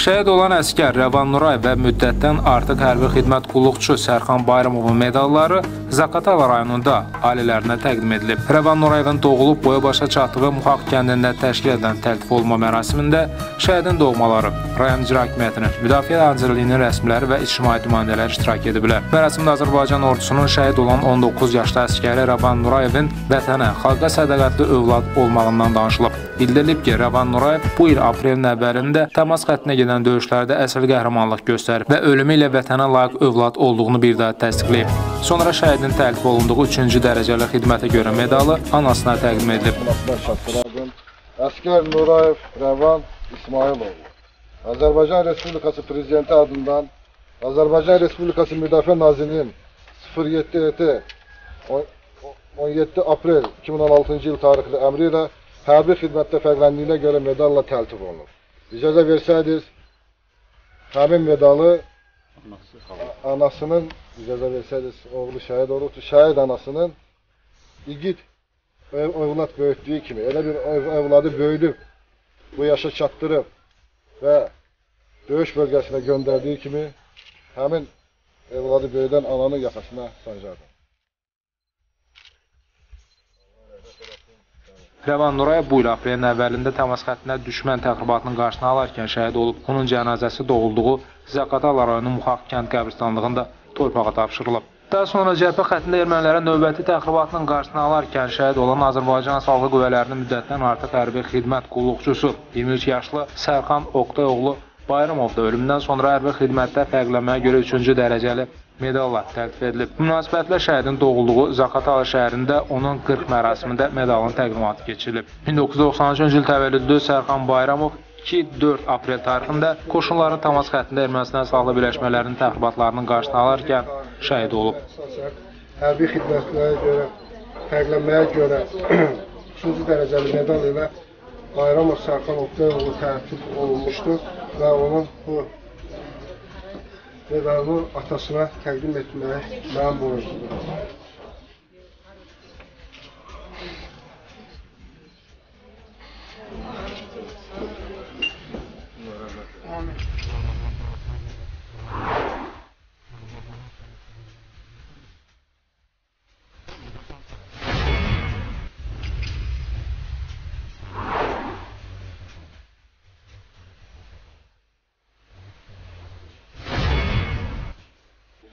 Şəhid olan əsgər Rəvan Nuray və müddətdən artıq hərbi xidmət qulluqçu Sərxan Bayramovun medalları Zaqatala rayonunda ailələrinə təqdim edilib. Rəvan Nurayevin doğulub boya başa çatdığı Muxaq kəndində təşkil edilən təltif olunma mərasimində şəhidin doğmaları, rayon icra hakimiyyətinin, Müdafiə Nazirliyinin rəsmiləri və ictimai nümayəndələr iştirak ediblər. Mərasimdə Azərbaycan ordusunun şəhid olan 19 yaşlı əsgəri Rəvan Nurayevin vətənə, xalqa sədaqətli övlad olmağından danışılıb. Bildirilib ki, Rəvan Nurayev bu il aprelin əvvəlində təmas xəttinə gedən döyüşlərdə əsl qəhrəmanlıq göstərib və ölümü ilə vətənə layiq övlad olduğunu bir daha təsdiqləyib. Sonra şəhidin təltif olunduğu 3-cü dərəcəli xidmətə görə medalı anasına təqdim edilib. Əskər Nurayev Rəvan İsmailoğlu, Azərbaycan Respublikası Prezidenti adından Azərbaycan Respublikası Müdafiə Nazirliyinin 07 17 aprel 2016-cı il tarixli əmri ilə hərbi xidmətdə fərqləndiyinə görə medalla təltif olunur. İcazə versəydiniz, həmin medalı anasının, icazə versəydiniz, oğlu şəhid olubdur, şəhid anasının igid övlad böyütdüyü kimi, elə bir övladı böyüdüb, bu yaşa çatdırıb və döyüş bölgəsinə göndərdiyi kimi, həmin övladı böyüdən ananın yaxasına sancardır. Rəvan Nurayev bu il aprelin əvvəlində təmas xəttinə düşmən təxribatının qarşısını alarkən şəhid olub. Onun cənazəsi doğulduğu Zaqatala rayonu Muxaq kənd qəbirstanlığında torpağa tapşırılıb. Daha sonra cəbhə xəttində ermənilərin növbəti təxribatının qarşısını alarkən şəhid olan Azərbaycan Silahlı Qüvvələrinin müddətdən artıq hərbi xidmət qulluqçusu 23 yaşlı Sərxan Oqtayoğlu Bayramov da ölümdən sonra hərbi xidmətdə fərqlənməyə görə 3-cü dərəcəli medalla təltif edilib. Münasibətlə şəhidin doğulduğu Zaqatala şəhərində onun 40 mərasimində medalın təqdimatı keçirilib. 1993-cü il təvəllüdlü Sərxan Bayramov 2-4 aprel tarixində qoşunların təmas xəttində Ermənistan silahlı birləşmələrinin təxribatlarının qarşısını alarkən şəhid olub. Hərbi xidmətlərə görə, fərqlənməyə görə 3-cü dərəcəli medal ilə Bayramov Sərxan Oqtayoğlu təltif olunmuşdur və onun bu medalını atasına təqdim etmək mənim borcumdur.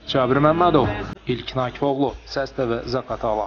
Cabir Məmmədov, İlkin Akifoğlu, Səs TV, Zaqatala.